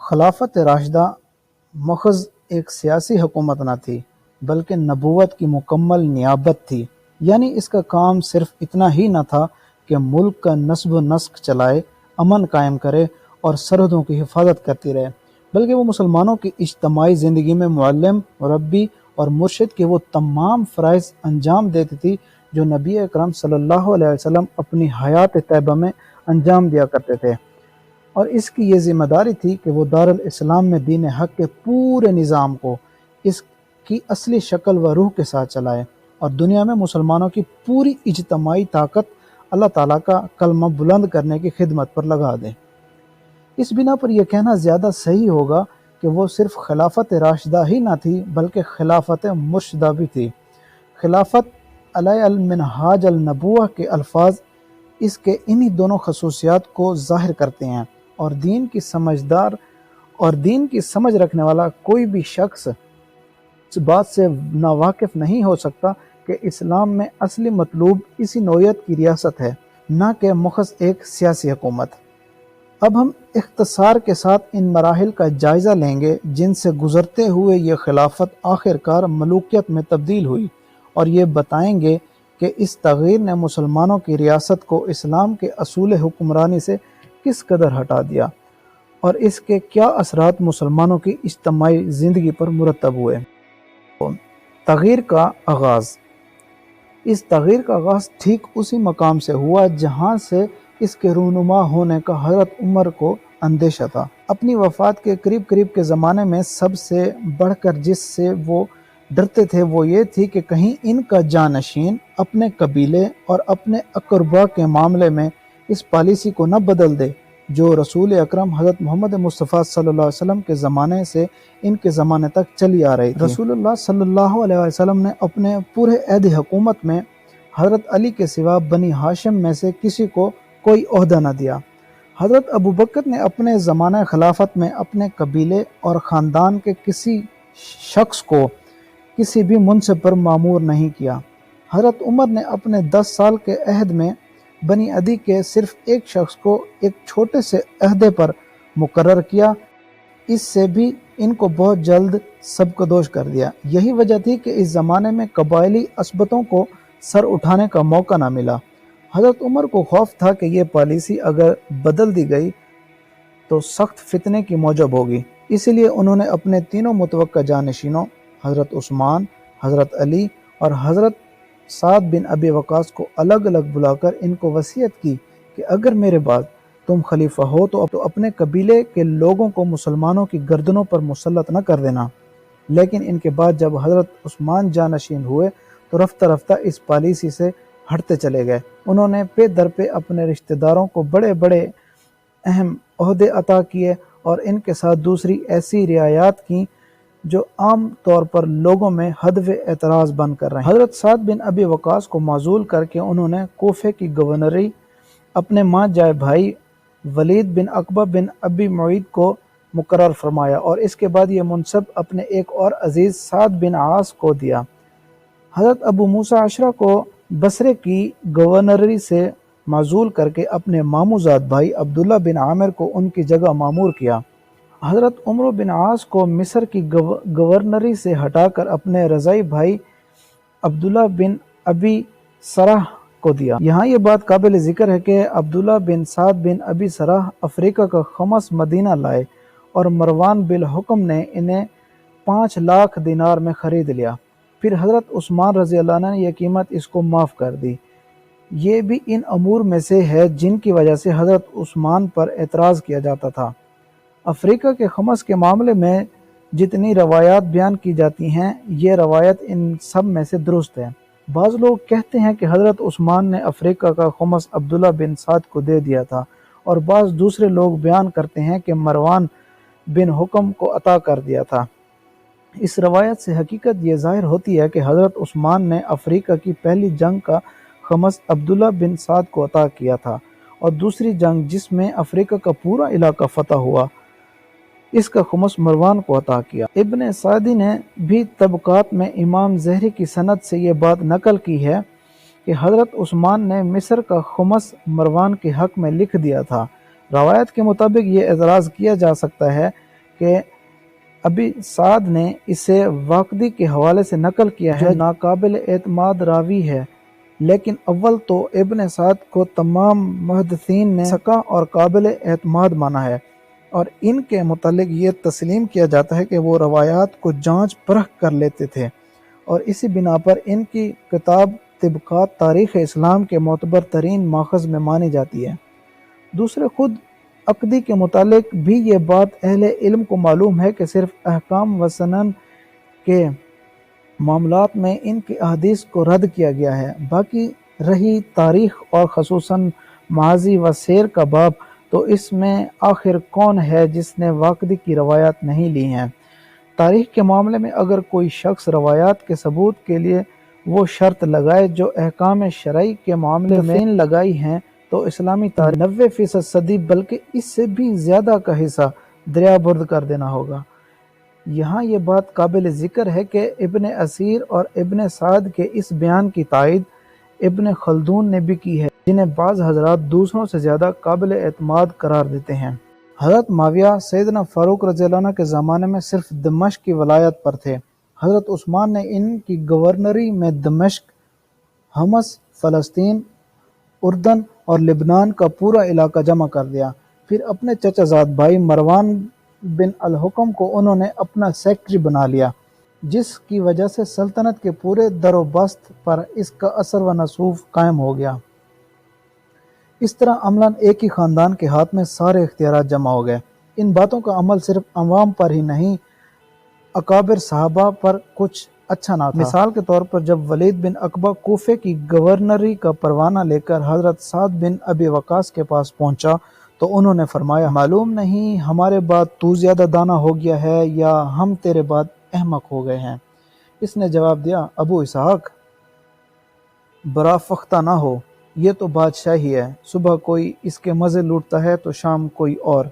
خلافت راشدہ محض ایک سیاسی حکومت نہ تھی بلکہ نبوت کی مکمل نیابت تھی، یعنی اس کا کام صرف اتنا ہی نہ تھا کہ ملک کا نصب و نسق چلائے، امن قائم کرے اور سرحدوں کی حفاظت کرتی رہے، بلکہ وہ مسلمانوں کی اجتماعی زندگی میں معلم، مربی اور مرشد کے وہ تمام فرائض انجام دیتی تھی جو نبی اکرم صلی اللہ علیہ وسلم اپنی حیات طیبہ میں انجام دیا کرتے تھے، اور اس کی یہ ذمہ داری تھی کہ وہ دارالاسلام میں دین حق کے پورے نظام کو اس کی اصلی شکل و روح کے ساتھ چلائے اور دنیا میں مسلمانوں کی پوری اجتماعی طاقت اللہ تعالیٰ کا کلمہ بلند کرنے کی خدمت پر لگا دے۔ اس بنا پر یہ کہنا زیادہ صحیح ہوگا کہ وہ صرف خلافت راشدہ ہی نہ تھی بلکہ خلافت مرشدہ بھی تھی۔ خلافت علی المنہاج النبوہ کے الفاظ اس کے انہی دونوں خصوصیات کو ظاہر کرتے ہیں، اور دین کی سمجھ رکھنے والا کوئی بھی شخص اس بات سے ناواقف نہیں ہو سکتا کہ اسلام میں اصلی مطلوب اسی نوعیت کی ریاست ہے، نہ کہ محض ایک سیاسی حکومت۔ اب ہم اختصار کے ساتھ ان مراحل کا جائزہ لیں گے جن سے گزرتے ہوئے یہ خلافت آخر کار ملوکیت میں تبدیل ہوئی، اور یہ بتائیں گے کہ اس تغییر نے مسلمانوں کی ریاست کو اسلام کے اصول حکمرانی سے کس قدر ہٹا دیا، اور اس کے کیا اثرات مسلمانوں کی اجتماعی زندگی پر مرتب ہوئے۔ تغییر کا آغاز۔ اس تغییر کا آغاز ٹھیک اسی مقام سے ہوا جہاں سے اس کے رونما ہونے کا حضرت عمر کو اندیشہ تھا۔ اپنی وفات کے قریب کے زمانے میں سب سے بڑھ کر جس سے وہ ڈرتے تھے وہ یہ تھی کہ کہیں ان کا جانشین اپنے قبیلے اور اپنے اقربا کے معاملے میں اس پالیسی کو نہ بدل دے جو رسول اکرم حضرت محمد مصطفیٰ صلی اللہ علیہ وسلم کے زمانے سے ان کے زمانے تک چلی آ رہی تھی۔ رسول اللہ صلی اللہ علیہ وسلم نے اپنے پورے عہد حکومت میں حضرت علی کے سوا بنی ہاشم میں سے کسی کو کوئی عہدہ نہ دیا۔ حضرت ابوبکر نے اپنے زمانہ خلافت میں اپنے قبیلے اور خاندان کے کسی شخص کو کسی بھی منصب پر مامور نہیں کیا۔ حضرت عمر نے اپنے 10 سال کے عہد میں بنی عدی کے صرف ایک شخص کو ایک چھوٹے سے عہدے پر مقرر کیا، اس سے بھی ان کو بہت جلد سبکدوش کر دیا۔ یہی وجہ تھی کہ اس زمانے میں قبائلی عصبتوں کو سر اٹھانے کا موقع نہ ملا۔ حضرت عمر کو خوف تھا کہ یہ پالیسی اگر بدل دی گئی تو سخت فتنے کی موجب ہوگی، اسی لیے انہوں نے اپنے تینوں متوقع جانشینوں حضرت عثمان، حضرت علی اور حضرت سعد بن ابی وقاص کو الگ الگ بلا کر ان کو وصیت کی کہ اگر میرے بعد تم خلیفہ ہو تو اپنے قبیلے کے لوگوں کو مسلمانوں کی گردنوں پر مسلط نہ کر دینا۔ لیکن ان کے بعد جب حضرت عثمان جانشین ہوئے تو رفتہ رفتہ اس پالیسی سے ہٹتے چلے گئے۔ انہوں نے پے در پہ اپنے رشتہ داروں کو بڑے بڑے اہم عہدے عطا کیے اور ان کے ساتھ دوسری ایسی رعایات کی جو عام طور پر لوگوں میں ہدف اعتراض بن کر رہے ہیں۔ حضرت سعد بن ابی وقاص کو معزول کر کے انہوں نے کوفے کی گورنری اپنے ماں جائے بھائی ولید بن عقبہ بن ابی معید کو مقرر فرمایا، اور اس کے بعد یہ منصب اپنے ایک اور عزیز سعد بن عاص کو دیا۔ حضرت ابو موسیٰ عشرہ کو بصرے کی گورنری سے معزول کر کے اپنے ماموزاد بھائی عبداللہ بن عامر کو ان کی جگہ مامور کیا۔ حضرت عمرو بن عاص کو مصر کی گورنری سے ہٹا کر اپنے رضاعی بھائی عبداللہ بن ابی سرح کو دیا۔ یہاں یہ بات قابل ذکر ہے کہ عبداللہ بن سعد بن ابی سرح افریقہ کا خمس مدینہ لائے اور مروان بالحکم نے انہیں 5 لاکھ دینار میں خرید لیا۔ پھر حضرت عثمان رضی اللہ عنہ نے یہ قیمت اس کو معاف کر دی۔ یہ بھی ان امور میں سے ہے جن کی وجہ سے حضرت عثمان پر اعتراض کیا جاتا تھا۔ افریقہ کے خمس کے معاملے میں جتنی روایات بیان کی جاتی ہیں یہ روایت ان سب میں سے درست ہے۔ بعض لوگ کہتے ہیں کہ حضرت عثمان نے افریقہ کا خمس عبداللہ بن سعد کو دے دیا تھا، اور بعض دوسرے لوگ بیان کرتے ہیں کہ مروان بن حکم کو عطا کر دیا تھا۔ اس روایت سے حقیقت یہ ظاہر ہوتی ہے کہ حضرت عثمان نے افریقہ کی پہلی جنگ کا خمس عبداللہ بن سعد کو عطا کیا تھا، اور دوسری جنگ جس میں افریقہ کا پورا علاقہ فتح ہوا اس کا خمس مروان کو عطا کیا۔ ابن سعدی نے بھی طبقات میں امام زہری کی سند سے یہ بات نقل کی ہے کہ حضرت عثمان نے مصر کا خمس مروان کے حق میں لکھ دیا تھا۔ روایت کے مطابق یہ اعتراض کیا جا سکتا ہے کہ ابی سعد نے اسے واقدی کے حوالے سے نقل کیا ہے جو ناقابل اعتماد راوی ہے، لیکن اول تو ابن سعد کو تمام محدثین نے ثقہ اور قابل اعتماد مانا ہے، اور ان کے متعلق یہ تسلیم کیا جاتا ہے کہ وہ روایات کو جانچ پرکھ کر لیتے تھے، اور اسی بنا پر ان کی کتاب طبقات تاریخ اسلام کے معتبر ترین ماخذ میں مانی جاتی ہے۔ دوسرے خود عقدی کے متعلق بھی یہ بات اہل علم کو معلوم ہے کہ صرف احکام و سنن کے معاملات میں ان کی احادیث کو رد کیا گیا ہے، باقی رہی تاریخ اور خصوصاً ماضی و سیر کا باب، تو اس میں آخر کون ہے جس نے واقدی کی روایات نہیں لی ہیں۔ تاریخ کے معاملے میں اگر کوئی شخص روایات کے ثبوت کے لیے وہ شرط لگائے جو احکام شرعی کے معاملے میں لگائی ہیں، تو اسلامی تاریخ 90% صدی بلکہ اس سے بھی زیادہ کا حصہ دریا برد کر دینا ہوگا۔ یہاں یہ بات قابل ذکر ہے کہ ابن اسیر اور ابن سعد کے اس بیان کی تائید ابن خلدون نے بھی کی ہے، جنہیں بعض حضرات دوسروں سے زیادہ قابل اعتماد قرار دیتے ہیں۔ حضرت معاویہ سیدنا فاروق رضی اللہ عنہ کے زمانے میں صرف دمشق کی ولایت پر تھے۔ حضرت عثمان نے ان کی گورنری میں دمشق، حمص، فلسطین، اردن اور لبنان کا پورا علاقہ جمع کر دیا۔ پھر اپنے چچا زاد بھائی مروان بن الحکم کو انہوں نے اپنا سیکٹری بنا لیا، جس کی وجہ سے سلطنت کے پورے در و بست پر اس کا اثر و نفوذ قائم ہو گیا۔ اس طرح عملاً ایک ہی خاندان کے ہاتھ میں سارے اختیارات جمع ہو گئے۔ ان باتوں کا عمل صرف عوام پر ہی نہیں، اکابر صحابہ پر کچھ اچھا نہ تھا۔ مثال کے طور پر جب ولید بن عقبہ کوفے کی گورنری کا پروانہ لے کر حضرت سعد بن ابی وقاص کے پاس پہنچا تو انہوں نے فرمایا، معلوم نہیں ہمارے بعد تو زیادہ دانا ہو گیا ہے یا ہم تیرے بعد احمق ہو گئے ہیں۔ اس نے جواب دیا، ابو اسحاق، برا فختہ نہ ہو، یہ تو بادشاہی ہے، صبح کوئی اس کے مزے لوٹتا ہے تو شام کوئی اور۔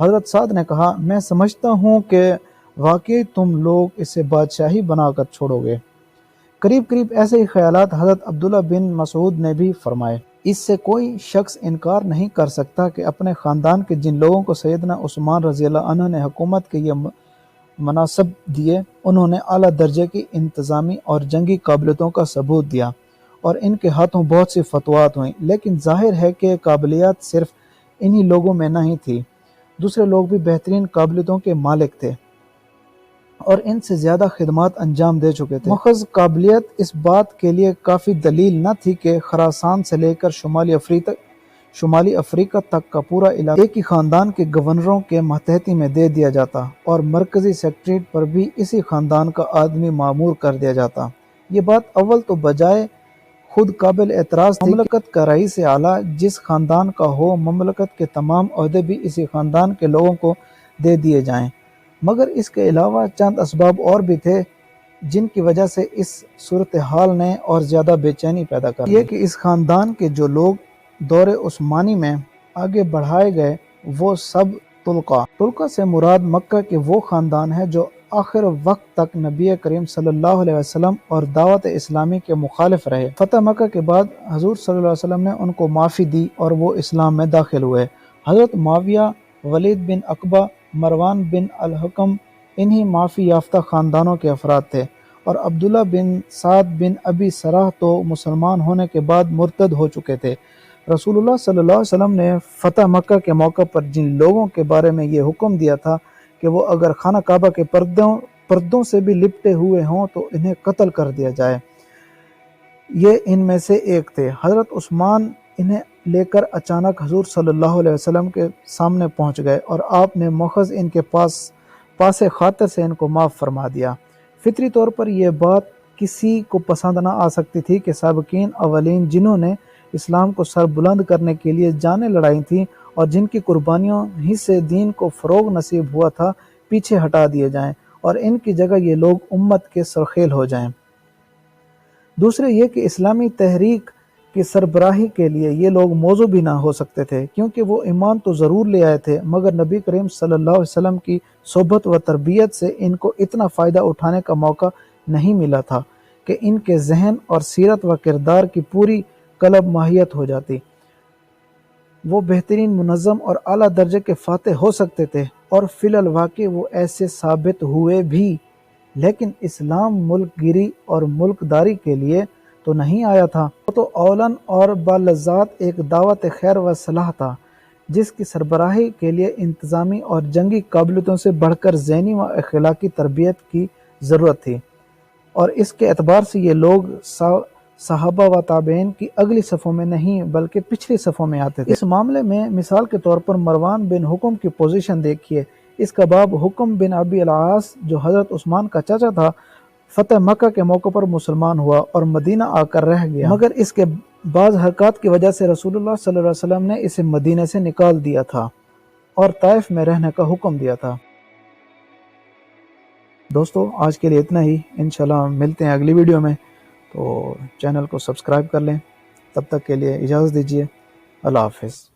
حضرت سعد نے کہا، میں سمجھتا ہوں کہ واقعی تم لوگ اسے بادشاہی بنا کر چھوڑو گے۔ قریب قریب ایسے ہی خیالات حضرت عبداللہ بن مسعود نے بھی فرمائے۔ اس سے کوئی شخص انکار نہیں کر سکتا کہ اپنے خاندان کے جن لوگوں کو سیدنا عثمان رضی اللہ عنہ نے حکومت کے یہ مناصب دیے، انہوں نے اعلیٰ درجے کی انتظامی اور جنگی قابلیتوں کا ثبوت دیا، اور ان کے ہاتھوں بہت سی فتوحات ہوئیں، لیکن ظاہر ہے کہ قابلیت صرف انہی لوگوں میں نہیں تھی، دوسرے لوگ بھی بہترین قابلیتوں کے مالک تھے اور ان سے زیادہ خدمات انجام دے چکے تھے۔ محض قابلیت اس بات کے لیے کافی دلیل نہ تھی کہ خراسان سے لے کر شمالی افریقہ تک کا پورا علاقہ ایک ہی خاندان کے گورنروں کے ماتحتی میں دے دیا جاتا اور مرکزی سیکریٹریٹ پر بھی اسی خاندان کا آدمی مامور کر دیا جاتا۔ یہ بات اول تو بجائے خود قابل اعتراض تھی۔ مملکت کا رئیس اعلیٰ جس خاندان کا ہو، مملکت کے تمام عہدے بھی اسی خاندان کے لوگوں کو دے دیے جائیں، مگر اس کے علاوہ چند اسباب اور بھی تھے جن کی وجہ سے اس صورتحال نے اور زیادہ بے چینی پیدا کر دی۔ یہ کہ اس خاندان کے جو لوگ دور عثمانی میں آگے بڑھائے گئے وہ سب طلقہ سے مراد مکہ کے وہ خاندان ہے جو آخر وقت تک نبی کریم صلی اللہ علیہ وسلم اور دعوت اسلامی کے مخالف رہے۔ فتح مکہ کے بعد حضور صلی اللہ علیہ وسلم نے ان کو معافی دی اور وہ اسلام میں داخل ہوئے۔ حضرت معاویہ، ولید بن عقبہ، مروان بن الحکم انہی معافی یافتہ خاندانوں کے افراد تھے، اور عبداللہ بن سعد بن ابی سرح تو مسلمان ہونے کے بعد مرتد ہو چکے تھے۔ رسول اللہ صلی اللہ علیہ وسلم نے فتح مکہ کے موقع پر جن لوگوں کے بارے میں یہ حکم دیا تھا کہ وہ اگر خانہ کعبہ کے پردوں سے بھی لپٹے ہوئے ہوں تو انہیں قتل کر دیا جائے، یہ ان میں سے ایک تھے۔ حضرت عثمان انہیں لے کر اچانک حضور صلی اللہ علیہ وسلم کے سامنے پہنچ گئے اور آپ نے مخص ان کے پاس خاطر سے ان کو معاف فرما دیا۔ فطری طور پر یہ بات کسی کو پسند نہ آ سکتی تھی کہ سابقین اولین جنہوں نے اسلام کو سر بلند کرنے کے لیے جانیں لڑائی تھیں اور جن کی قربانیوں ہی سے دین کو فروغ نصیب ہوا تھا، پیچھے ہٹا دیے جائیں اور ان کی جگہ یہ لوگ امت کے سرخیل ہو جائیں۔ دوسرے یہ کہ اسلامی تحریک کی سربراہی کے لیے یہ لوگ موضوع بھی نہ ہو سکتے تھے، کیونکہ وہ ایمان تو ضرور لے آئے تھے مگر نبی کریم صلی اللہ علیہ وسلم کی صحبت و تربیت سے ان کو اتنا فائدہ اٹھانے کا موقع نہیں ملا تھا کہ ان کے ذہن اور سیرت و کردار کی پوری قلب ماہیت ہو جاتی، وہ بہترین منظم اور اعلیٰ درجے کے فاتح ہو سکتے تھے اور فی الواقع وہ ایسے ثابت ہوئے بھی، لیکن اسلام ملک گیری اور ملک داری کے لیے تو نہیں آیا تھا، وہ تو اولن اور بالذات ایک دعوت خیر و صلاح تھا، جس کی سربراہی کے لیے انتظامی اور جنگی قابلیتوں سے بڑھ کر ذہنی و اخلاقی تربیت کی ضرورت تھی، اور اس کے اعتبار سے یہ لوگ صحابہ و تابعین کی اگلی صفوں میں نہیں بلکہ پچھلی صفوں میں آتے تھے۔ اس معاملے میں مثال کے طور پر مروان بن حکم کی پوزیشن دیکھیے۔ اس کا باب حکم بن ابی العاص جو حضرت عثمان کا چاچا تھا، فتح مکہ کے موقع پر مسلمان ہوا اور مدینہ آ کر رہ گیا، مگر اس کے بعض حرکات کی وجہ سے رسول اللہ صلی اللہ علیہ وسلم نے اسے مدینہ سے نکال دیا تھا اور طائف میں رہنے کا حکم دیا تھا۔ دوستو آج کے لیے اتنا ہی، انشاءاللہ ملتے ہیں اگلی ویڈیو میں، تو چینل کو سبسکرائب کر لیں۔ تب تک کے لیے اجازت دیجیے، اللہ حافظ۔